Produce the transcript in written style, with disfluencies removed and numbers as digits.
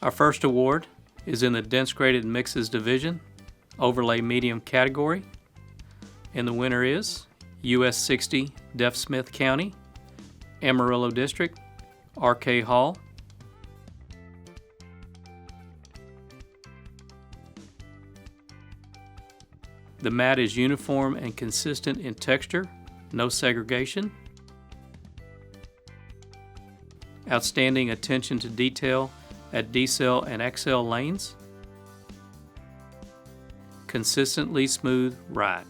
Our first award is in the Dense Graded Mixes Division, Overlay Medium category, and the winner is US60, Deaf Smith County, Amarillo District, R.K. Hall. The mat is uniform and consistent in texture, no segregation. Outstanding attention to detail at decel and accel lanes. Consistently smooth ride.